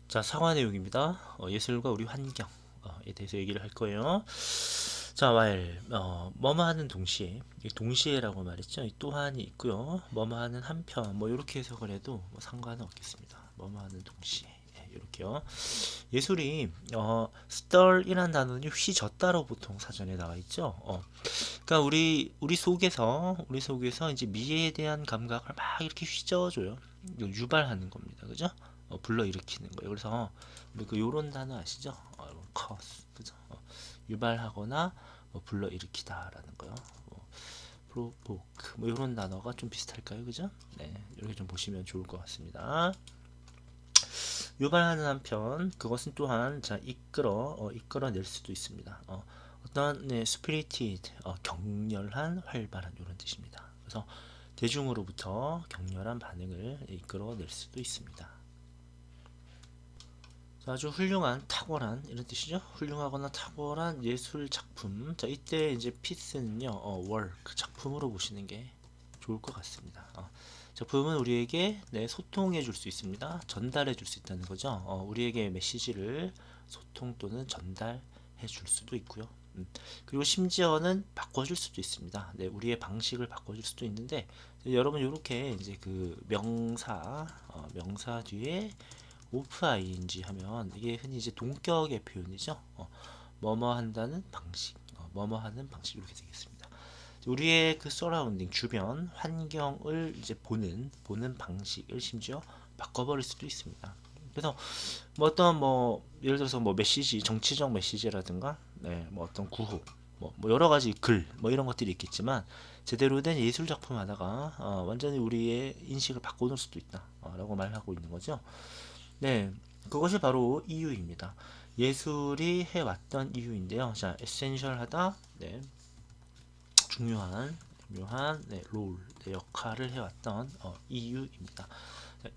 자, 사과 내용입니다. 예술과 우리 환경에 대해서 얘기를 할 거예요. 자, while 뭐뭐 하는 동시에, 이 동시에라고 말했죠. 이 또한이 있고요. 뭐뭐 하는 한편, 뭐 이렇게 해석을 해도 뭐 상관은 없겠습니다. 뭐뭐 하는 동시에. 이렇게요. 예술이 stir이란 단어는 휘젓다로 보통 사전에 나와 있죠. 그러니까 우리 속에서 이제 미에 대한 감각을 막 이렇게 휘저어줘요. 유발하는 겁니다. 그죠? 불러일으키는 거예요. 그래서 우리 그 요런 단어 아시죠? cause, 그죠? 유발하거나 불러일으키다라는 거요. provoke, 뭐 이런 단어가 좀 비슷할까요? 그죠? 네, 이렇게 좀 보시면 좋을 것 같습니다. 유발하는 한편 그것은 또한 자 이끌어낼 수도 있습니다. 어떤 네, spirited 격렬한 활발한 이런 뜻입니다. 그래서 대중으로부터 격렬한 반응을 이끌어낼 수도 있습니다. 자, 아주 훌륭한 탁월한 이런 뜻이죠. 훌륭하거나 탁월한 예술 작품. 자, 이때 이제 피스는요 work 작품으로 보시는 게 좋을 것 같습니다. 작품은 우리에게 네, 소통해 줄 수 있습니다. 전달해 줄 수 있다는 거죠. 우리에게 메시지를 소통 또는 전달해 줄 수도 있고요. 그리고 심지어는 바꿔줄 수도 있습니다. 네, 우리의 방식을 바꿔줄 수도 있는데 여러분 이렇게 이제 그 명사 뒤에 오프 ing 하면 이게 흔히 이제 동격의 표현이죠. 뭐뭐 한다는 방식, 뭐뭐 하는 방식 이렇게 되겠습니다. 우리의 그 서라운딩 주변 환경을 이제 보는 방식을 심지어 바꿔버릴 수도 있습니다. 그래서 뭐 어떤 뭐 예를 들어서 뭐 메시지 정치적 메시지라든가 네, 뭐 어떤 구호 뭐 여러 가지 글 뭐 이런 것들이 있겠지만 제대로 된 예술 작품 하나가 완전히 우리의 인식을 바꿔놓을 수도 있다 라고 말하고 있는 거죠. 네, 그것이 바로 이유입니다. 예술이 해왔던 이유인데요. 자, 에센셜하다, 네, 중요한 네, 롤, 네, 역할을 해왔던 이유입니다.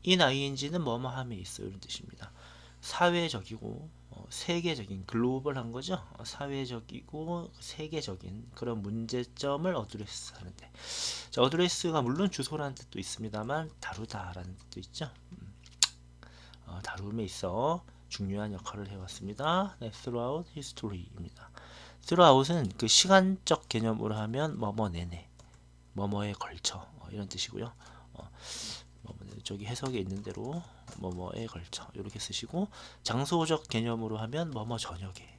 인 ing는 뭐뭐함에 있어 이런 뜻입니다. 사회적이고 세계적인 글로벌한 거죠. 사회적이고 세계적인 그런 문제점을 어드레스 하는데 자, 어드레스가 물론 주소라는 뜻도 있습니다만 다루다라는 뜻도 있죠. 다룸에 있어 중요한 역할을 해왔습니다. 네, throughout history입니다. throughout은 그 시간적 개념으로 하면 뭐뭐 내내, 뭐뭐에 걸쳐 이런 뜻이고요. 저기 해석에 있는 대로 뭐뭐에 걸쳐 이렇게 쓰시고 장소적 개념으로 하면 뭐뭐 저녁에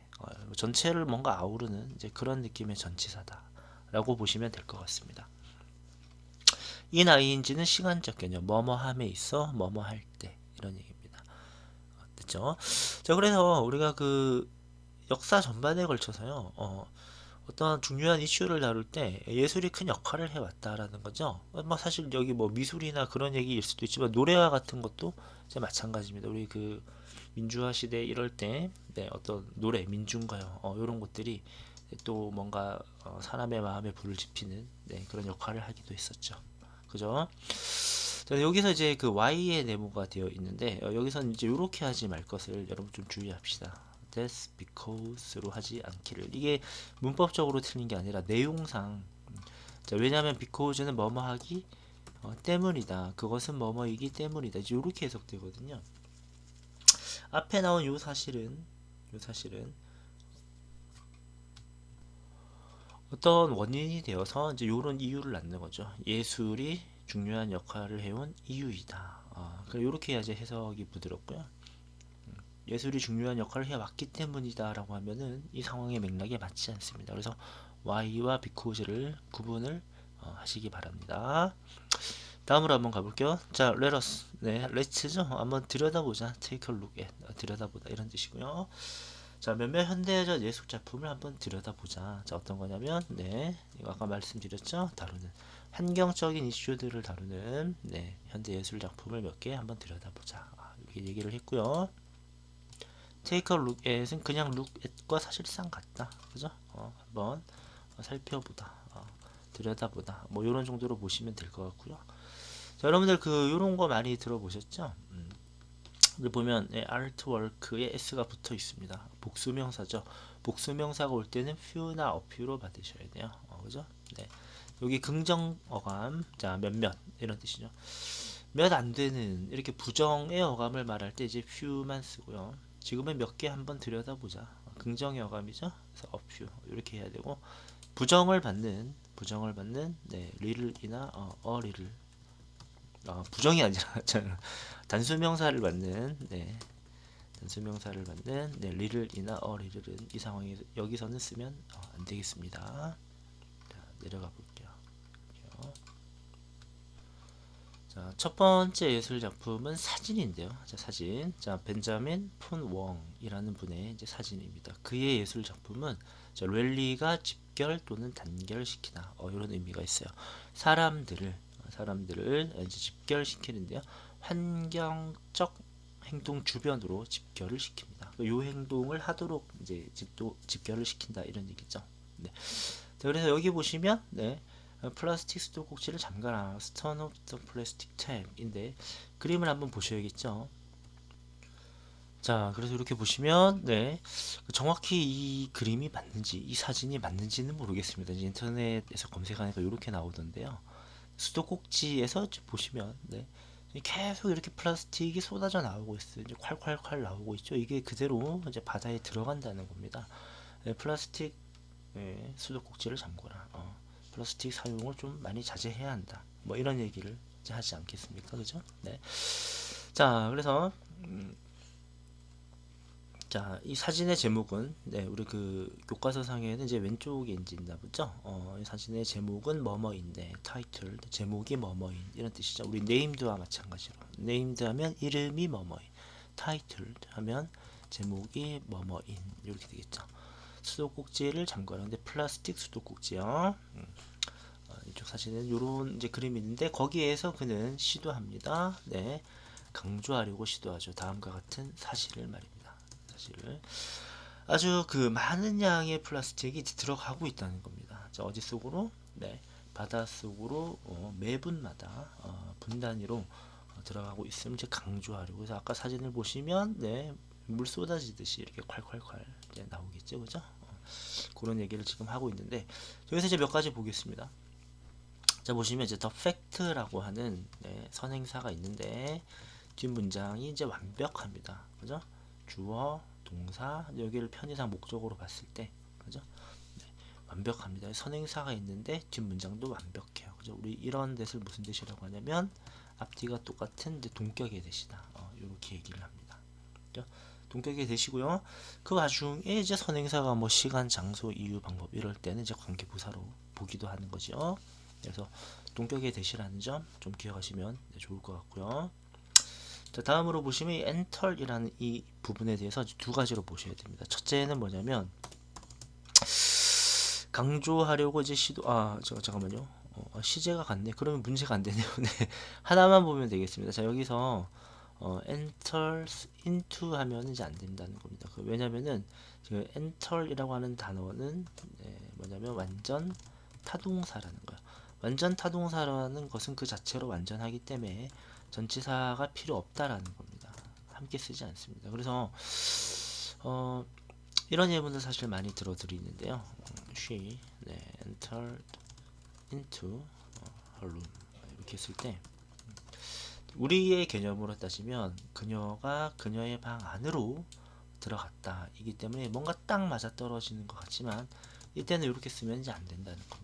전체를 뭔가 아우르는 이제 그런 느낌의 전치사다라고 보시면 될 것 같습니다. 인 ing는 시간적 개념, 뭐뭐함에 있어 뭐뭐 할 때 이런 얘기입니다. 됐죠? 자, 그래서 우리가 그 역사 전반에 걸쳐서요, 어떤 중요한 이슈를 다룰 때 예술이 큰 역할을 해왔다라는 거죠. 뭐 사실 여기 뭐 미술이나 그런 얘기일 수도 있지만 노래와 같은 것도 이제 마찬가지입니다. 우리 그 민주화 시대 이럴 때 네, 어떤 노래, 민중가요, 이런 것들이 또 뭔가 사람의 마음에 불을 지피는 네, 그런 역할을 하기도 했었죠. 그죠? 자, 여기서 이제 그 Y의 네모가 되어 있는데 여기서는 이제 이렇게 하지 말 것을 여러분 좀 주의합시다. That's because로 하지 않기를. 이게 문법적으로 틀린 게 아니라 내용상 자, 왜냐하면 because는 뭐뭐 하기 때문이다. 그것은 뭐뭐이기 때문이다. 이제 이렇게 해석되거든요. 앞에 나온 요 사실은 어떤 원인이 되어서 이제 이런 이유를 낳는 거죠. 예술이 중요한 역할을 해온 이유이다. 이렇게 해야지 해석이 부드럽고요. 예술이 중요한 역할을 해왔기 때문이다라고 하면은 이 상황의 맥락에 맞지 않습니다. 그래서 why와 because를 구분을 하시기 바랍니다. 다음으로 한번 가볼게요. 자, let us, 네, let's죠. 한번 들여다보자. take a look at, 들여다보다 이런 뜻이고요. 자, 몇몇 현대적 예술 작품을 한번 들여다보자. 자, 어떤 거냐면, 네, 이거 아까 말씀드렸죠. 다루는 환경적인 이슈들을 다루는 네, 현대 예술 작품을 몇 개 한번 들여다보자. 이렇게 얘기를 했고요. take a look at은 그냥 look at과 사실상 같다. 그죠? 한번 살펴보다, 들여다보다. 뭐 이런 정도로 보시면 될 것 같고요. 자, 여러분들 그 요런 거 많이 들어보셨죠? 여기 보면 아트워크에 s가 붙어 있습니다. 복수명사죠. 복수명사가 올 때는 few나 a few로 받으셔야 돼요. 그죠? 네. 여기 긍정 어감, 자 몇몇 이런 뜻이죠. 몇 안 되는 이렇게 부정의 어감을 말할 때 이제 few만 쓰고요. 지금은 몇 개 한번 들여다보자. 긍정의 어감이죠. 그래서 a few 이렇게 해야 되고 부정을 받는 네, little이나 a little 부정이 아니라 단수명사를 받는 네, 단수명사를 받는 네, little이나 a little은 이 상황에 여기서는 쓰면 안 되겠습니다. 자, 내려가 볼게요. 자, 첫 번째 예술 작품은 사진인데요. 자, 사진. 자, 벤자민 폰 웡이라는 분의 이제 사진입니다. 그의 예술 작품은 자, 랠리가 집결 또는 단결시키다. 이런 의미가 있어요. 사람들을 이제 집결시키는데요. 환경적 행동 주변으로 집결을 시킵니다. 이 행동을 하도록 이제 집결을 시킨다 이런 얘기죠. 네. 자, 그래서 여기 보시면 네. 플라스틱 수도꼭지를 잠가라. Turn off the plastic tap인데 그림을 한번 보셔야겠죠. 자, 그래서 이렇게 보시면 네, 정확히 이 그림이 맞는지 이 사진이 맞는지는 모르겠습니다. 이제 인터넷에서 검색하니까 이렇게 나오던데요. 수도꼭지에서 보시면 네, 계속 이렇게 플라스틱이 쏟아져 나오고 있어요. 이제 콸콸콸 나오고 있죠. 이게 그대로 이제 바다에 들어간다는 겁니다. 네, 플라스틱 네, 수도꼭지를 잠궈라. 플라스틱 사용을 좀 많이 자제해야 한다. 뭐 이런 얘기를 이제 하지 않겠습니까? 그죠? 네. 자, 그래서 자, 이 사진의 제목은 네, 우리 그 교과서 상에는 이제 왼쪽에 이제 있나 보죠. 이 사진의 제목은 뭐뭐인데 타이틀 제목이 뭐뭐인 이런 뜻이죠. 우리 네임드와 마찬가지로 네임드 하면 이름이 뭐뭐인, 타이틀 하면 제목이 뭐뭐인 이렇게 되겠죠. 수도꼭지를 잠궈라. 근데 플라스틱 수도꼭지요. 이쪽 사진은 이런 이제 그림이 있는데 거기에서 그는 시도합니다. 네, 강조하려고 시도하죠. 다음과 같은 사실을 말입니다. 사실을 아주 그 많은 양의 플라스틱이 들어가고 있다는 겁니다. 자, 어디 속으로? 네, 바다 속으로 매분마다 분 단위로 들어가고 있음을 이제 강조하려고. 그래서 아까 사진을 보시면 네, 물 쏟아지듯이 이렇게 콸콸콸 이제 나오겠죠, 그죠? 그런 얘기를 지금 하고 있는데 여기서 이제 몇 가지 보겠습니다. 자, 보시면 이제 the fact라고 하는 네, 선행사가 있는데 뒷문장이 이제 완벽합니다. 그죠? 주어, 동사, 여기를 편의상 목적으로 봤을 때 그죠? 네, 완벽합니다. 선행사가 있는데 뒷문장도 완벽해요. 그죠? 우리 이런 뜻을 무슨 뜻이라고 하냐면 앞뒤가 똑같은 동격의 뜻이다. 이렇게 얘기를 합니다. 그죠? 동격의 뜻이고요. 그 와중에 이제 선행사가 뭐 시간, 장소, 이유, 방법 이럴 때는 이제 관계부사로 보기도 하는 거죠. 그래서 동격의 대시라는 점 좀 기억하시면 좋을 것 같고요. 자, 다음으로 보시면 이 엔털이라는 이 부분에 대해서 두 가지로 보셔야 됩니다. 첫째는 뭐냐면 강조하려고 이제 잠깐만요. 시제가 같네. 그러면 문제가 안 되네요. 네. 하나만 보면 되겠습니다. 자, 여기서 enters into 하면 이제 안 된다는 겁니다. 왜냐면은 지금 enter이라고 하는 단어는 뭐냐면 완전 타동사라는 거예요. 완전 타동사라는 것은 그 자체로 완전하기 때문에 전치사가 필요 없다라는 겁니다. 함께 쓰지 않습니다. 그래서 이런 예문을 사실 많이 들어드리는데요. She entered into her room 이렇게 했을 때 우리의 개념으로 따지면 그녀가 그녀의 방 안으로 들어갔다 이기 때문에 뭔가 딱 맞아 떨어지는 것 같지만 이때는 이렇게 쓰면 이제 안 된다는 겁니다.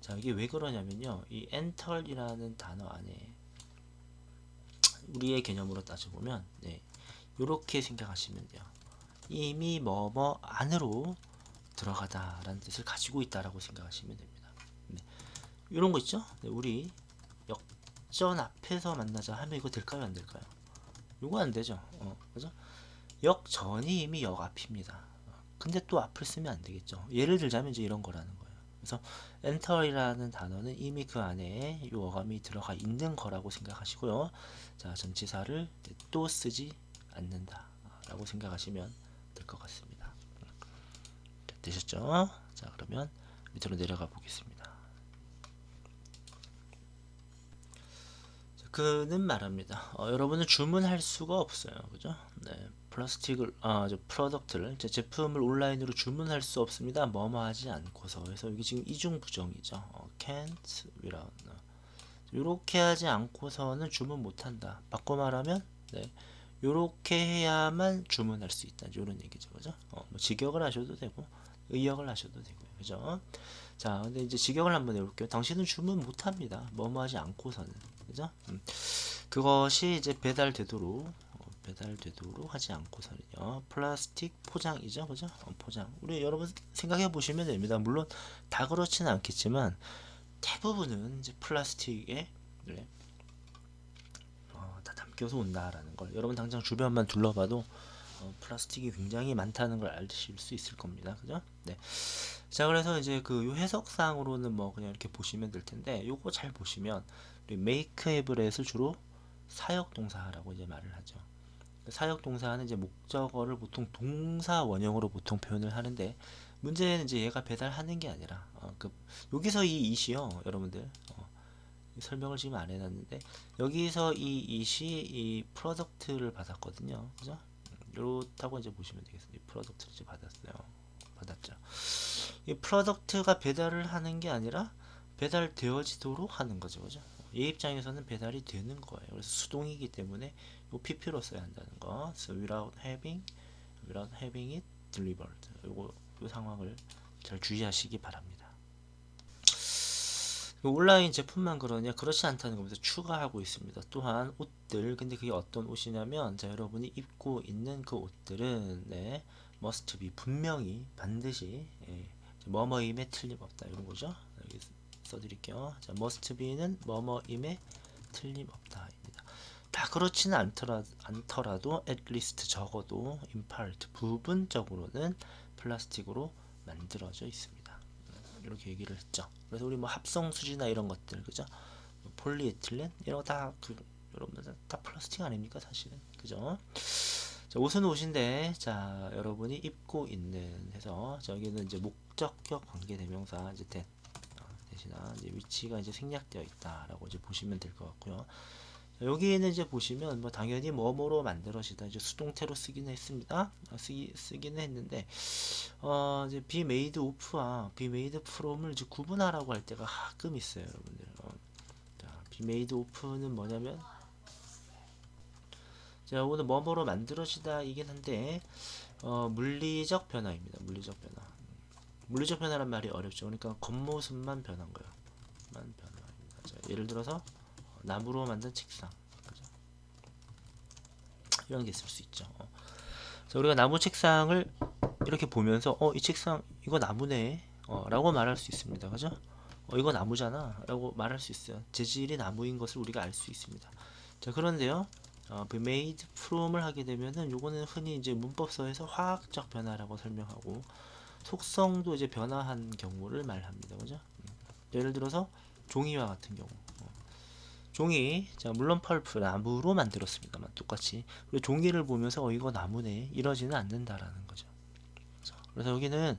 자, 이게 왜 그러냐면요, 이 enter이라는 단어 안에 우리의 개념으로 따져보면 이렇게 생각하시면 돼요. 이미 뭐뭐 안으로 들어가다라는 뜻을 가지고 있다라고 생각하시면 됩니다. 이런 거 있죠? 우리 역전 앞에서 만나자 하면 이거 될까요, 안 될까요? 이거 안 되죠. 그죠? 역전이 이미 역 앞입니다. 근데 또 앞을 쓰면 안 되겠죠. 예를 들자면 이제 이런 거라는 거예요. 그래서 enter이라는 단어는 이미 그 안에 이 어감이 들어가 있는 거라고 생각하시고요. 자, 전치사를 또 쓰지 않는다라고 생각하시면 될 것 같습니다. 되셨죠? 자, 그러면 밑으로 내려가 보겠습니다. 그는 말합니다. 여러분은 주문할 수가 없어요. 그죠? 네. 프로덕트를, 제품을 온라인으로 주문할 수 없습니다. 뭐뭐 하지 않고서. 그래서 여기 지금 이중 부정이죠. can't without. 요렇게 하지 않고서는 주문 못한다. 바꿔 말하면 네, 요렇게 해야만 주문할 수 있다. 요런 얘기죠. 그죠? 뭐 직역을 하셔도 되고 의역을 하셔도 되고요. 그죠? 자, 근데 이제 직역을 한번 해볼게요. 당신은 주문 못합니다. 뭐뭐 하지 않고서는. 그죠? 그것이 이제 배달되도록 하지 않고서는요. 플라스틱 포장이죠. 그죠? 포장. 우리 여러분 생각해 보시면 됩니다. 물론 다 그렇지는 않겠지만 대부분은 이제 플라스틱에 네, 다 담겨서 온다라는 걸 여러분 당장 주변만 둘러봐도 플라스틱이 굉장히 많다는 걸 아실 수 있을 겁니다. 그죠? 네. 자, 그래서 이제 그 요 해석상으로는 뭐 그냥 이렇게 보시면 될 텐데 요거 잘 보시면 우리 make havelet을 주로 사역 동사라고 이제 말을 하죠. 사역 동사는 이제 목적어를 보통 동사 원형으로 보통 표현을 하는데 문제는 이제 얘가 배달하는 게 아니라 여기서 이 it이요 여러분들 설명을 지금 안 해놨는데 여기서 이 it이 이 프로덕트를 받았거든요. 그죠? 이렇다고 이제 보시면 되겠습니다. 이 프로덕트를 이제 받았죠. 이 프로덕트가 배달을 하는 게 아니라 배달되어지도록 하는 거죠. 그죠? 얘 입장에서는 배달이 되는 거예요. 그래서 수동이기 때문에 요 pp로 써야 한다는 거. So without having it delivered. 요 상황을 잘 주의하시기 바랍니다. 온라인 제품만 그러냐? 그렇지 않다는 겁니다. 추가하고 있습니다. 또한 옷들, 근데 그게 어떤 옷이냐면, 자, 여러분이 입고 있는 그 옷들은, 네, must be, 분명히, 반드시, 예, 뭐뭐임에 틀림없다. 이런 거죠. 여기 써드릴게요. 자, must be는 뭐뭐임에 틀림없다입니다. 다 그렇지는 않더라도, at least 적어도, in part, 부분적으로는 플라스틱으로 만들어져 있습니다. 이렇게 얘기를 했죠. 그래서 우리 뭐 합성 수지나 이런 것들, 그죠? 뭐 폴리에틸렌 이런 거다그 여러분들 다 플라스틱 아닙니까 사실은, 그죠? 자, 옷은 옷인데, 자, 여러분이 입고 있는 해서 저기는 이제 목적격 관계대명사 이제 대신한 이제 위치가 이제 생략되어 있다라고 이제 보시면 될 것 같고요. 여기에는 이제 보시면 뭐 당연히 뭐뭐로 만들어지다 이제 수동태로 쓰기는 했습니다. 쓰기는 했는데 이제 be made of와 be made from을 이제 구분하라고 할 때가 가끔 있어요, 여러분들. 자, be made of는 뭐냐면 자, 오늘 뭐뭐로 만들어지다 이긴 한데 물리적 변화입니다. 물리적 변화란 말이 어렵죠. 그러니까 겉모습만 변한 거예요. 만 변화입니다. 자, 예를 들어서 나무로 만든 책상, 그죠? 이런 게 있을 수 있죠. 자, 우리가 나무 책상을 이렇게 보면서 이 책상 이거 나무네 라고 말할 수 있습니다. 그죠? 이거 나무잖아 라고 말할 수 있어요. 재질이 나무인 것을 우리가 알 수 있습니다. 자, 그런데요, be made from을 하게 되면은 요거는 흔히 이제 문법서에서 화학적 변화라고 설명하고 속성도 이제 변화한 경우를 말합니다. 그죠? 예를 들어서 종이와 같은 경우, 종이, 자, 물론 펄프 나무로 만들었습니다만 똑같이 그리고 종이를 보면서 이거 나무네 이러지는 않는다라는 거죠. 그래서 여기는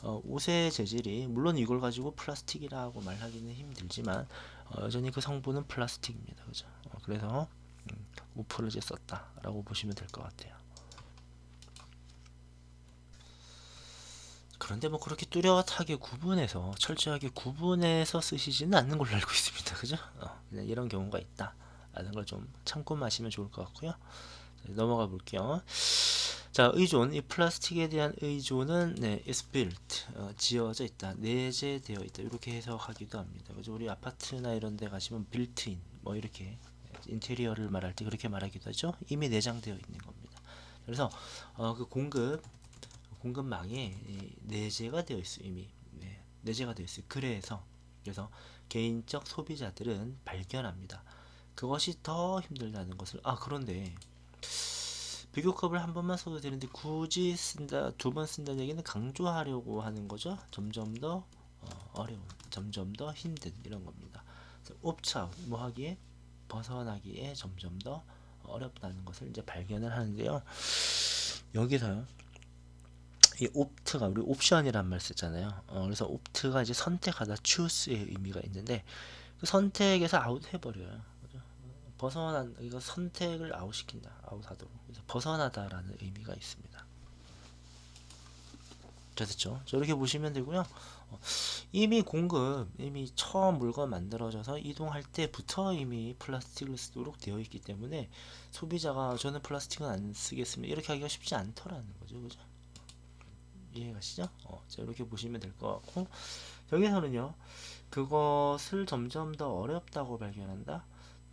옷의 재질이 물론 이걸 가지고 플라스틱이라고 말하기는 힘들지만 여전히 그 성분은 플라스틱입니다. 그죠? 그래서 우프를 이제 썼다라고 보시면 될 것 같아요. 그런데 뭐 그렇게 뚜렷하게 구분해서 철저하게 구분해서 쓰시지는 않는 걸로 알고 있습니다. 그죠? 그냥 이런 경우가 있다 라는 걸 좀 참고 마시면 좋을 것 같고요. 자, 넘어가 볼게요. 자, 의존, 이 플라스틱에 대한 의존은 네, is built, 지어져 있다, 내재되어 있다 이렇게 해석하기도 합니다. 그죠? 우리 아파트나 이런 데 가시면 built-in 뭐 이렇게 인테리어를 말할 때 그렇게 말하기도 하죠. 이미 내장되어 있는 겁니다. 그래서 그 공급망에 내재가 되어 있어요. 이미 내재가 되어 있어요. 그래서 개인적 소비자들은 발견합니다. 그것이 더 힘들다는 것을. 그런데 비교급을 한 번만 써도 되는데 굳이 쓴다, 두 번 쓴다는 얘기는 강조하려고 하는 거죠. 점점 더 어려운, 점점 더 힘든 이런 겁니다. 옵트 아웃 뭐 하기에 벗어나기에 점점 더 어렵다는 것을 이제 발견을 하는데요. 여기서요, 이 옵트가 우리 옵션이란 말 쓰잖아요. 그래서 옵트가 이제 선택하다, choose의 의미가 있는데 그 선택에서 아웃 해버려요. 이거 선택을 아웃시킨다, 아웃하도록. 그래서 벗어나다라는 의미가 있습니다. 자, 됐죠? 자, 이렇게 보시면 되고요. 이미 처음 물건 만들어져서 이동할 때부터 이미 플라스틱을 쓰도록 되어 있기 때문에 소비자가 저는 플라스틱은 안 쓰겠습니다 이렇게 하기가 쉽지 않더라는 거죠, 그죠? 이해가시죠? 자, 이렇게 보시면 될 것 같고, 여기서는요, 그것을 점점 더 어렵다고 발견한다.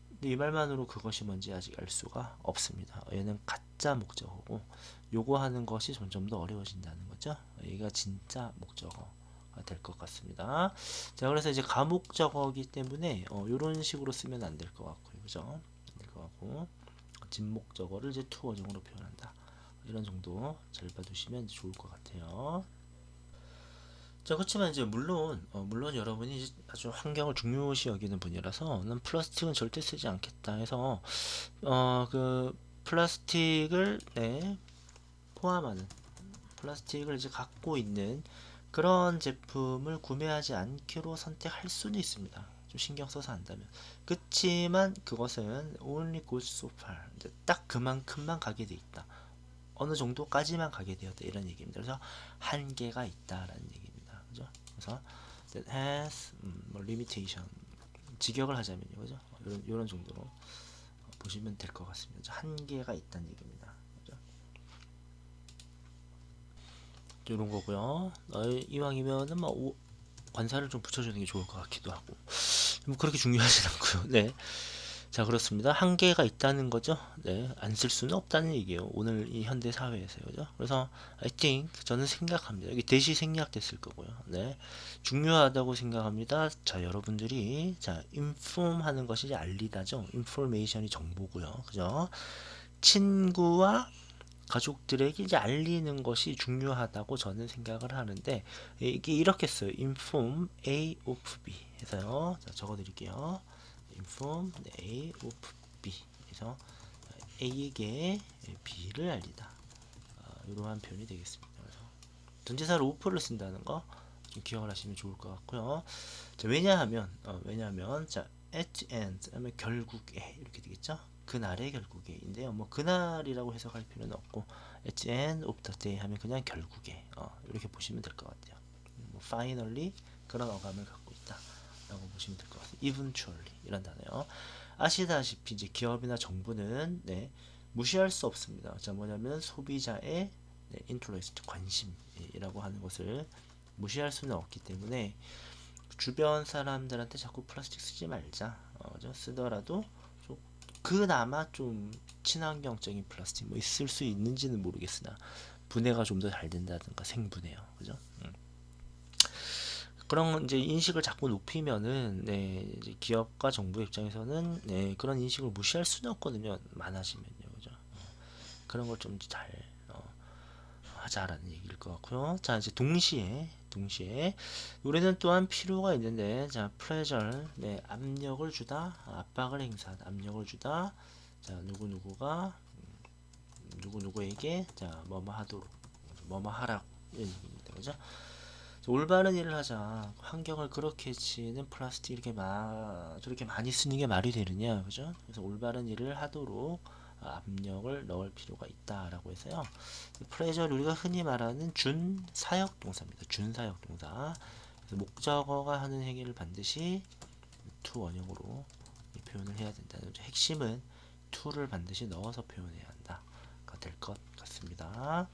근데 이 말만으로 그것이 뭔지 아직 알 수가 없습니다. 얘는 가짜 목적어고, 요구하는 것이 점점 더 어려워진다는 거죠. 얘가 진짜 목적어가 될 것 같습니다. 자, 그래서 이제 가목적어이기 때문에 이런 식으로 쓰면 안 될 것 같고요, 그죠? 안 될 것 같고, 진목적어를 이제 투어정으로 표현한다. 이런 정도 잘 봐두시면 좋을 것 같아요. 자, 그렇지만 이제 물론 여러분이 이제 아주 환경을 중요시 여기는 분이라서 난 플라스틱은 절대 쓰지 않겠다 해서 그 플라스틱을 포함하는 플라스틱을 이제 갖고 있는 그런 제품을 구매하지 않기로 선택할 수는 있습니다. 좀 신경 써서 한다면. 그렇지만 그것은 only goes so far. 이제 딱 그만큼만 가게 돼 있다. 어느 정도까지만 가게 되었다 이런 얘기입니다. 그래서 한계가 있다라는 얘기입니다. 그죠? 그래서 that has 뭐 limitation 직역을 하자면요, 그죠? 이런 정도로 보시면 될 것 같습니다. 한계가 있다는 얘기입니다. 그죠? 이런 거고요. 이왕이면은 뭐 관사를 좀 붙여주는 게 좋을 것 같기도 하고 뭐 그렇게 중요하진 않고요. 네. 자, 그렇습니다. 한계가 있다는 거죠. 네, 안 쓸 수는 없다는 얘기예요. 오늘 이 현대 사회에서 그죠. 그래서 I think 저는 생각합니다. 여기 대시 생략됐을 거고요. 네, 중요하다고 생각합니다. 자, 여러분들이 자 inform 하는 것이 이제 알리다죠. information이 정보고요. 그죠? 친구와 가족들에게 이제 알리는 것이 중요하다고 저는 생각을 하는데 이게 이렇게 써요. inform A of B 해서요. 자, 적어드릴게요. inform A of B 그래서 A에게 B를 알리다 이러한 표현이 되겠습니다. 그래서 전치사를 of를 쓴다는 거 기억을 하시면 좋을 것 같고요. 자, 왜냐하면 자 at the end 하면 결국에 이렇게 되겠죠. 그날의 결국에인데요. 뭐 그날이라고 해석할 필요는 없고 at the end of the day 하면 그냥 결국에 이렇게 보시면 될 것 같아요. 뭐 finally 그런 어감을 갖고 있다. 라고 보시면 될 것 같습니다. eventually 이런 단어요. 아시다시피 이제 기업이나 정부는 무시할 수 없습니다. 자, 뭐냐면 소비자의 interest 관심이라고 하는 것을 무시할 수는 없기 때문에 주변 사람들한테 자꾸 플라스틱 쓰지 말자. 쓰더라도 좀 그나마 좀 친환경적인 플라스틱 뭐 있을 수 있는지는 모르겠으나 분해가 좀 더 잘 된다든가 생분해요. 그죠? 그런 이제 인식을 자꾸 높이면은 이제 기업과 정부 입장에서는 그런 인식을 무시할 수는 없거든요. 많아지면요, 그죠? 그런 걸 좀 잘 하자라는 얘기일 것 같고요. 자, 이제 동시에 우리는 또한 필요가 있는데, 자, pressure, 압력을 주다, 압박을 행사하다, 압력을 주다. 자, 누구누구에게 자, 뭐뭐 하도록, 뭐뭐 하라고 이런 얘기입니다, 그죠? 올바른 일을 하자. 환경을 그렇게 해치는 플라스틱 저렇게 많이 쓰는 게 말이 되느냐, 그죠? 그래서 올바른 일을 하도록 압력을 넣을 필요가 있다라고 해서요. 프레저를 우리가 흔히 말하는 준사역 동사입니다. 준사역 동사. 그래서 목적어가 하는 행위를 반드시 to 원형으로 표현을 해야 된다는 거죠. 핵심은 to를 반드시 넣어서 표현해야 한다. 될 것 같습니다.